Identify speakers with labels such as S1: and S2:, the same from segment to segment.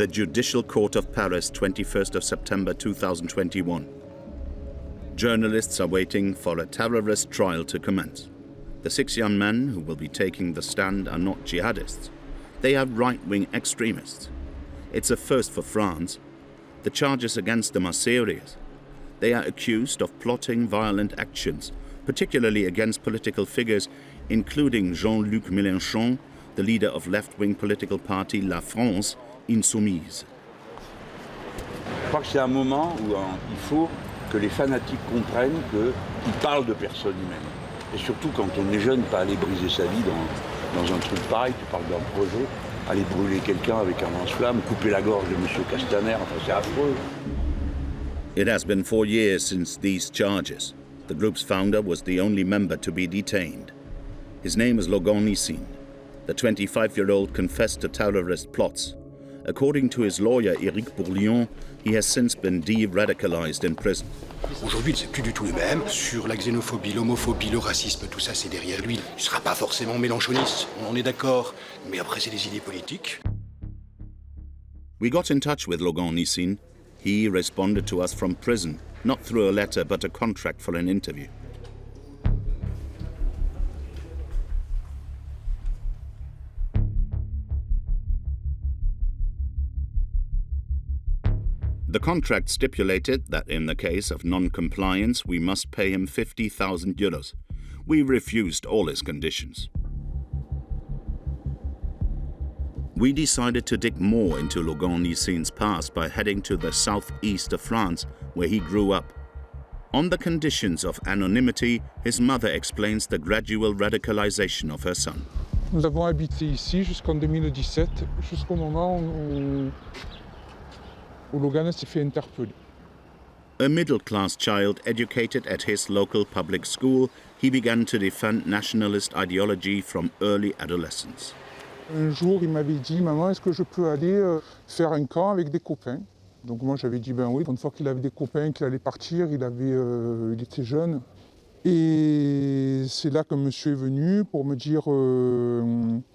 S1: The Judicial Court of Paris, 21st of September 2021. Journalists are waiting for a terrorist trial to commence. The 6 young men who will be taking the stand are not jihadists. They are right-wing extremists. It's a first for France. The charges against them are serious. They are accused of plotting violent actions, particularly against political figures, including Jean-Luc Mélenchon, the leader of left-wing political party La France Insoumise.
S2: Je crois que c'est un moment où il faut que les fanatiques comprennent qu'ils parlent de personnes humaines. Et surtout quand on est jeune, pas aller briser sa vie dans un truc pareil, tu parles d'un projet, aller brûler quelqu'un avec un lance-flamme, couper la gorge de M. Castaner, enfin c'est affreux.
S1: It has been 4 years since these charges. The group's founder was the only member to be detained. His name is Logan Nisin. The 25-year-old confessed to terrorist plots. According to his lawyer, Éric Bourlion, he has since been de-radicalized in prison.
S3: Aujourd'hui, c'est plus du tout le même. Sur la xénophobie, l'homophobie, le racisme, tout ça, c'est derrière lui. Il ne sera pas forcément mélenchoniste, on en est d'accord. Mais après, c'est des idées politiques.
S1: We got in touch with Logan Nisin. He responded to us from prison, not through a letter, but a contract for an interview. The contract stipulated that in the case of non-compliance, we must pay him 50,000 euros. We refused all his conditions. We decided to dig more into Logan Nisin's past by heading to the southeast of France, where he grew up. On the conditions of anonymity, his mother explains the gradual radicalization of her son.
S4: Nous avons habité ici jusqu'en 2017, jusqu'au moment où Logan s'est fait interpeller.
S1: A middle-class child educated at his local public school, he began to defend nationalist ideology from early adolescence.
S4: Un jour, il m'avait dit « Maman, est-ce que je peux aller faire un camp avec des copains ?» Donc moi, j'avais dit « Ben oui ». Une fois qu'il avait des copains, qu'il allait partir, il était jeune. Et c'est là qu'un monsieur est venu pour me dire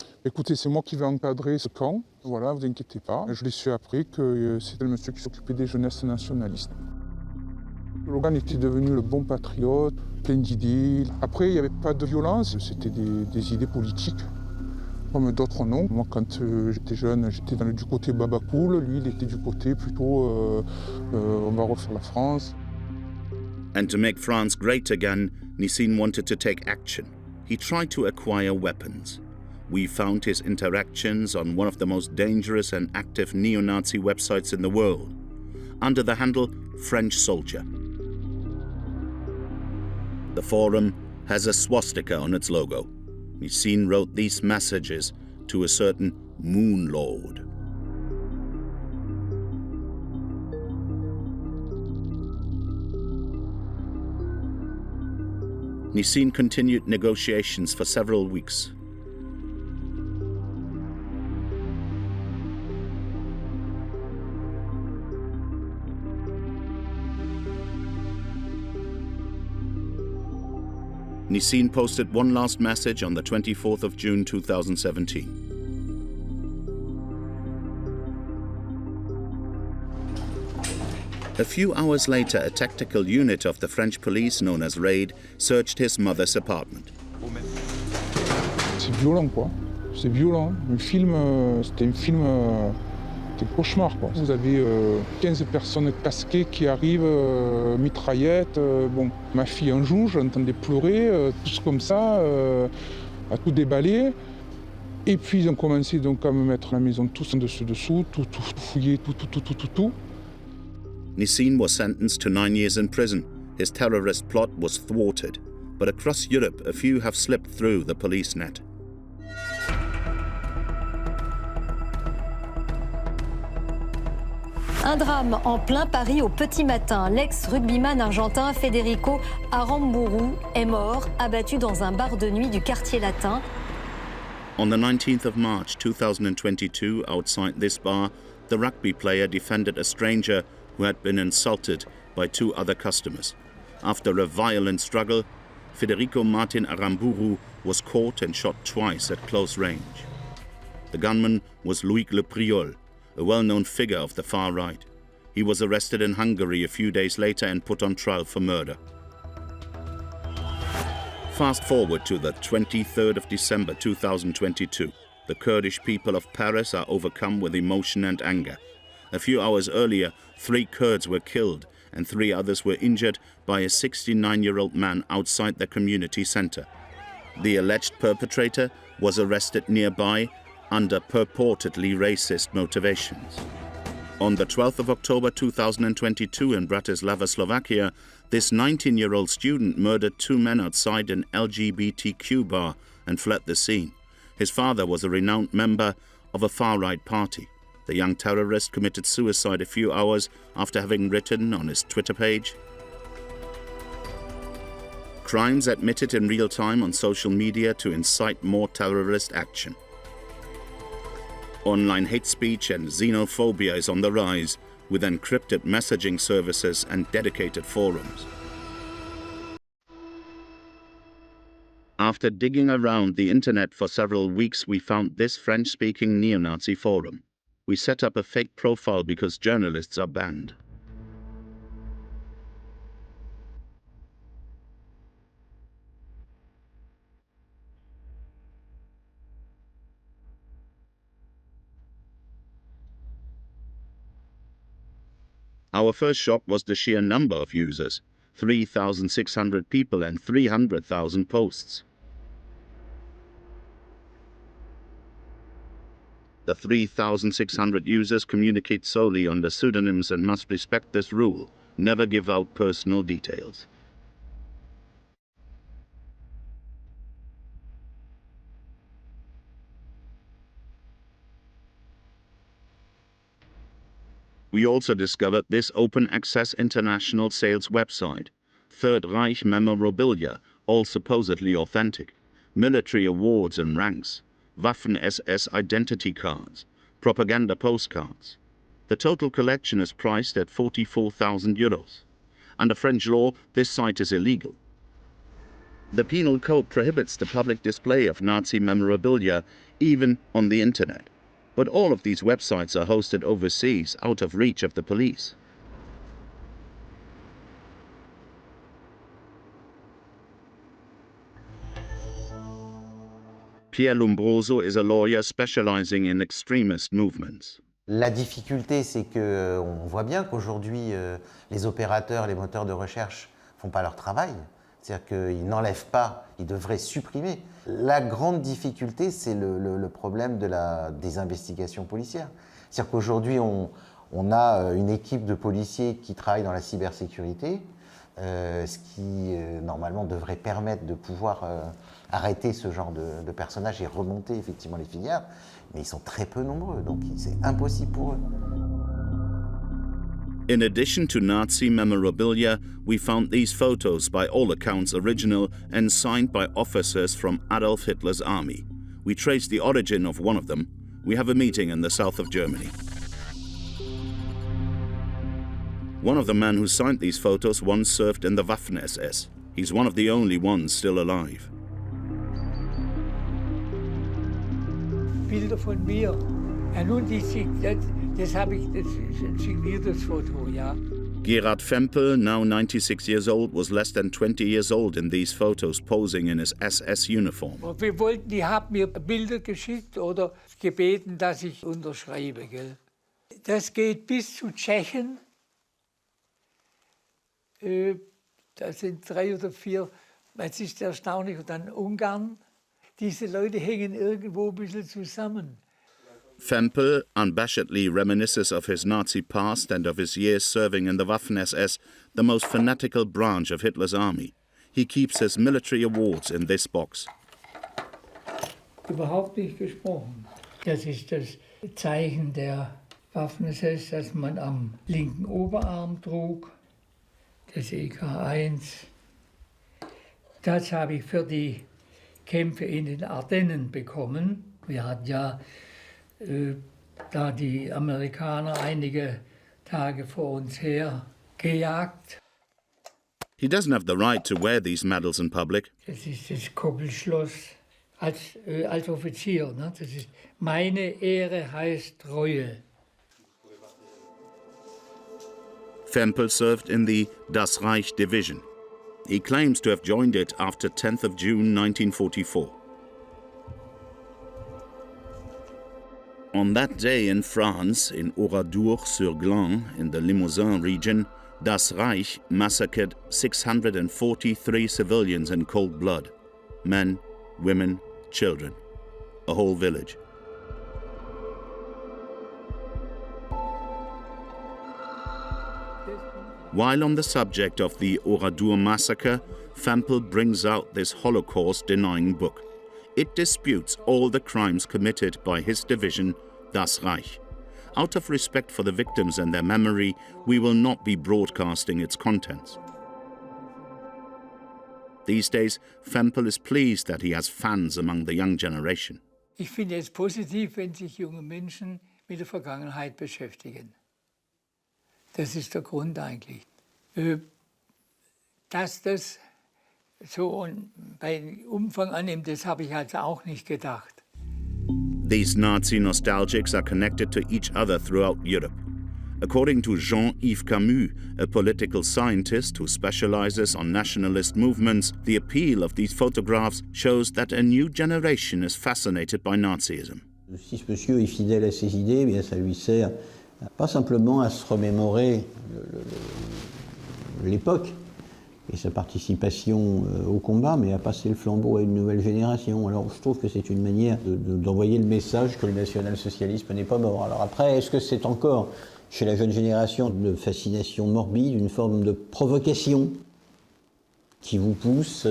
S4: « Écoutez, c'est moi qui vais encadrer ce camp. Voilà, vous inquiétez pas. » Je l'ai su après que c'était le monsieur qui s'occupait des jeunesses nationalistes. Logan était devenu le bon patriote, plein d'idées. Après, il n'y avait pas de violence, c'était des idées politiques, comme d'autres non. Moi, quand j'étais jeune, j'étais du côté baba cool. Lui, il était du côté plutôt on va refaire la France.
S1: And to make France great again, Nisin wanted to take action. He tried to acquire weapons. We found his interactions on one of the most dangerous and active neo-Nazi websites in the world, under the handle French Soldier. The forum has a swastika on its logo. Nisin wrote these messages to a certain Moon Lord. Nisin continued negotiations for several weeks. Nisin posted one last message on the 24th of June 2017. A few hours later, a tactical unit of the French police, known as RAID, searched his mother's apartment.
S4: C'est violent, quoi. C'est violent. C'était un film, c'était un cauchemar, quoi. Vous avez 15 personnes casquées qui arrivent, mitraillettes. Bon, ma fille en joue, je l'entendais pleurer, tous comme ça, à tout déballer. Et puis ils ont commencé donc à me mettre la maison tous en dessous, tout fouiller, tout.
S1: Nisin was sentenced to 9 years in prison. His terrorist plot was thwarted. But across Europe, a few have slipped through the police net.
S5: Un drame en plein Paris au petit matin. L'ex-rugbyman argentin Federico Aramburu est mort, abattu dans un bar de nuit du quartier latin.
S1: On the 19th of March 2022, outside this bar, the rugby player defended a stranger who had been insulted by 2 other customers. After a violent struggle, Federico Martin Aramburu was caught and shot twice at close range. The gunman was Loïc Le Priol, a well-known figure of the far right. He was arrested in Hungary a few days later and put on trial for murder. Fast forward to the 23rd of December 2022. The Kurdish people of Paris are overcome with emotion and anger. A few hours earlier, 3 Kurds were killed and 3 others were injured by a 69-year-old man outside their community center. The alleged perpetrator was arrested nearby under purportedly racist motivations. On the 12th of October 2022 in Bratislava, Slovakia, this 19-year-old student murdered 2 men outside an LGBTQ bar and fled the scene. His father was a renowned member of a far-right party. The young terrorist committed suicide a few hours after having written on his Twitter page, "Crimes admitted in real time on social media to incite more terrorist action." Online hate speech and xenophobia is on the rise, with encrypted messaging services and dedicated forums. After digging around the internet for several weeks, we found this French-speaking neo-Nazi forum. We set up a fake profile because journalists are banned. Our first shock was the sheer number of users, 3,600 people and 300,000 posts. The 3,600 users communicate solely under pseudonyms and must respect this rule: never give out personal details. We also discovered this open-access international sales website, Third Reich memorabilia, all supposedly authentic, military awards and ranks, Waffen-SS identity cards, propaganda postcards. The total collection is priced at 44,000 euros. Under French law, this site is illegal. The penal code prohibits the public display of Nazi memorabilia, even on the internet. But all of these websites are hosted overseas, out of reach of the police. Pierre Lombroso is a lawyer specializing in extremist movements.
S6: La difficulté, c'est que on voit bien qu'aujourd'hui, les opérateurs, les moteurs de recherche font pas leur travail. C'est-à-dire qu'ils n'enlèvent pas, ils devraient supprimer. La grande difficulté, c'est le problème des investigations policières. C'est-à-dire qu'aujourd'hui, on a une équipe de policiers qui travaillent dans la cybersécurité, ce qui, normalement, devrait permettre de pouvoir arrêter ce genre de personnages et remonter effectivement les filières. Mais ils sont très peu nombreux, donc c'est impossible pour eux.
S1: In addition to Nazi memorabilia, we found these photos, by all accounts original and signed by officers from Adolf Hitler's army. We traced the origin of one of them. We have a meeting in the south of Germany. One of the men who signed these photos once served in the Waffen-SS. He's one of the only ones still alive.
S7: Bilder von mir. Ja, nun, das habe ich, das ist ein signiertes Foto, ja.
S1: Gerard Fempel, now 96 years old, was less than 20 years old in these photos, posing in his SS uniform.
S7: Und wir wollten, die haben mir Bilder geschickt oder gebeten, dass ich unterschreibe, gell. Das geht bis zu Tschechien. Da sind 3 oder 4, es ist erstaunlich, und dann Ungarn. Diese Leute hängen irgendwo ein bisschen zusammen.
S1: Fempel unabashedly reminisces of his Nazi past and of his years serving in the Waffen-SS, the most fanatical branch of Hitler's army. He keeps his military awards in this box.
S7: Überhaupt nicht gesprochen. Das ist das Zeichen der Waffen-SS, das man am linken Oberarm trug, das EK1. Das habe ich für die Kämpfe in den Ardennen bekommen. Wir hatten ja da die Amerikaner einige Tage vor uns her gejagt.
S1: He doesn't have the right to wear these medals in public.
S7: Das ist das Koppelschloss als Offizier. Ne? Das ist meine Ehre heißt Treue.
S1: Fempel served in the Das Reich division. He claims to have joined it after 10th of June 1944. On that day in France, in Oradour-sur-Glane, in the Limousin region, Das Reich massacred 643 civilians in cold blood. Men, women, children. A whole village. While on the subject of the Oradour massacre, Fempel brings out this Holocaust-denying book. It disputes all the crimes committed by his division, Das Reich. Out of respect for the victims and their memory, we will not be broadcasting its contents. These days, Fempel is pleased that he has fans among the young generation.
S7: Ich finde es positiv, wenn sich junge Menschen mit der Vergangenheit beschäftigen. Das ist der Grund eigentlich. Dass das so bei Umfang annimmt, das habe ich also auch nicht gedacht.
S1: These Nazi nostalgics are connected to each other throughout Europe. According to Jean-Yves Camus, a political scientist who specializes on nationalist movements, the appeal of these photographs shows that a new generation is fascinated by Nazism.
S8: Si ce monsieur est fidèle à ses idées, eh bien ça lui sert pas simplement à se remémorer l'époque et sa participation au combat, mais à passer le flambeau à une nouvelle génération. Alors je trouve que c'est une manière d'envoyer le message que le national-socialisme n'est pas mort. Alors après, est-ce que c'est encore chez la jeune génération de fascination morbide, une forme de provocation qui pousse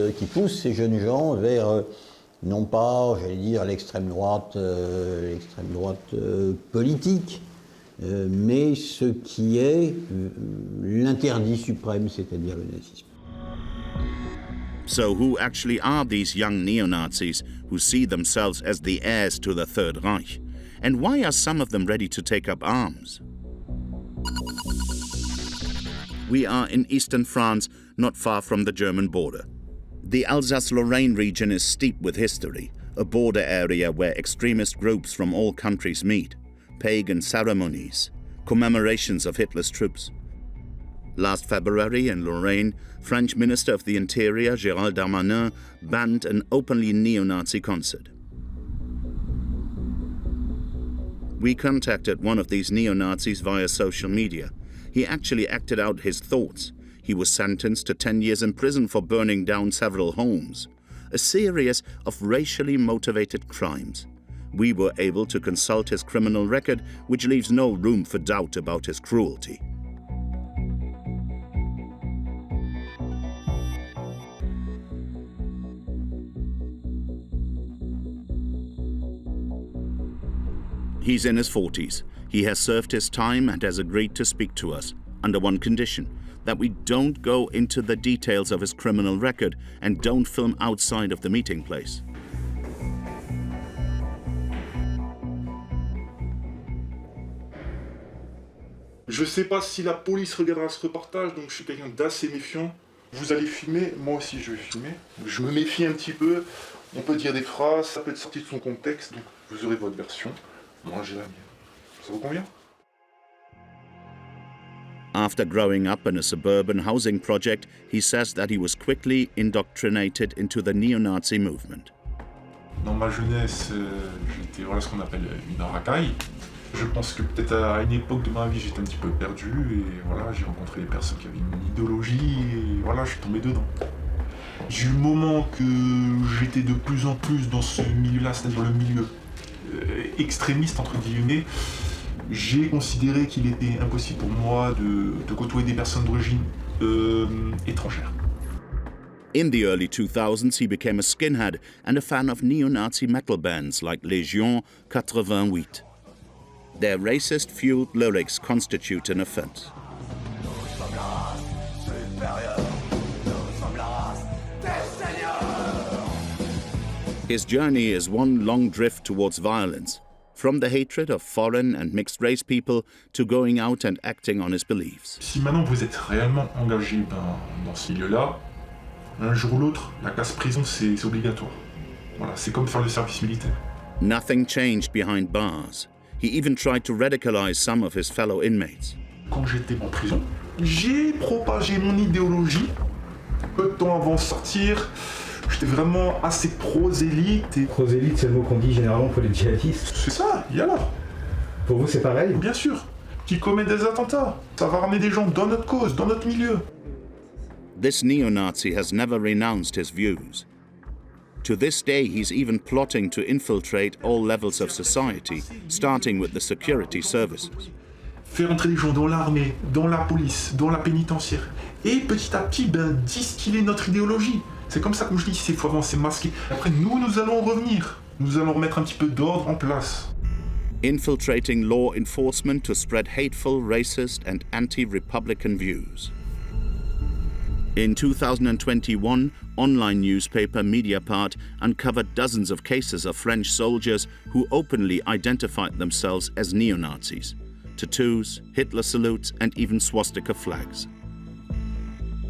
S8: ces jeunes gens vers, non pas, j'allais dire, l'extrême droite politique, mais ce qui est l'interdit suprême, c'est-à-dire le nazisme.
S1: So who actually are these young neo-Nazis who see themselves as the heirs to the Third Reich? And why are some of them ready to take up arms? We are in eastern France, not far from the German border. The Alsace-Lorraine region is steep with history, a border area where extremist groups from all countries meet, pagan ceremonies, commemorations of Hitler's troops. Last February in Lorraine, French Minister of the Interior Gérald Darmanin banned an openly neo-Nazi concert. We contacted one of these neo-Nazis via social media. He actually acted out his thoughts. He was sentenced to 10 years in prison for burning down several homes, a series of racially motivated crimes. We were able to consult his criminal record, which leaves no room for doubt about his cruelty. He's in his 40s. He has served his time and has agreed to speak to us, under one condition, that we don't go into the details of his criminal record and don't film outside of the meeting place.
S9: Je ne sais pas si la police regardera ce reportage, donc je suis quelqu'un d'assez méfiant. Vous allez filmer, moi aussi je vais filmer. Je me méfie un petit peu, on peut dire des phrases, ça peut être sorti de son contexte, donc vous aurez votre version. Moi j'ai la mienne. Ça vous convient?
S1: After growing up in a suburban housing project, he says that he was quickly indoctrinated into the neo-Nazi movement.
S9: Dans ma jeunesse, j'étais ce qu'on appelle une racaille. Je pense que peut-être à une époque de ma vie, j'étais un petit peu perdu et voilà, j'ai rencontré des personnes qui avaient une idéologie et voilà, je suis tombé dedans. J'ai eu le moment que j'étais de plus en plus dans ce milieu-là, c'est-à-dire le milieu extrémiste, entre guillemets. J'ai considéré qu'il était impossible pour moi de côtoyer des personnes d'origine étrangère.
S1: In the early 2000s, he became a skinhead and a fan of neo-Nazi metal bands like Légion 88. Their racist-fueled lyrics constitute an offense. His journey is one long drift towards violence, from the hatred of foreign and mixed-race people to going out and acting on his beliefs.
S9: Si maintenant vous êtes réellement engagé dans ce milieu-là, un jour ou l'autre, la classe prison, c'est obligatoire. Voilà, c'est comme faire le service militaire.
S1: Nothing changed behind bars. He even tried to radicalize some of his fellow inmates.
S9: Quand j'étais en prison, J'ai propagé mon idéologie. Peu de temps avant de sortir, j'étais vraiment assez prosélyte.
S10: Prosélyte, c'est le mot qu'on dit généralement pour les djihadistes.
S9: C'est ça, et alors?
S10: Pour vous, c'est pareil?
S9: Bien sûr. Qui commet des attentats. Ça va ramener des gens dans notre cause, dans notre milieu.
S1: This neo-Nazi has never renounced his views. To this day, he's even plotting to infiltrate all levels of society, starting with the security services.
S9: Faire entrer les gens dans l'armée, dans la police, dans la pénitentiaire. Et petit à petit, distiller notre idéologie. C'est comme ça, comme je dis, il faut avancer masqué. Après, nous allons revenir. Nous allons remettre un petit peu d'ordre en place.
S1: Infiltrating law enforcement to spread hateful, racist and anti-Republican views. In 2021, online newspaper Mediapart uncovered dozens of cases of French soldiers who openly identified themselves as neo-Nazis. Tattoos, Hitler salutes and even swastika flags.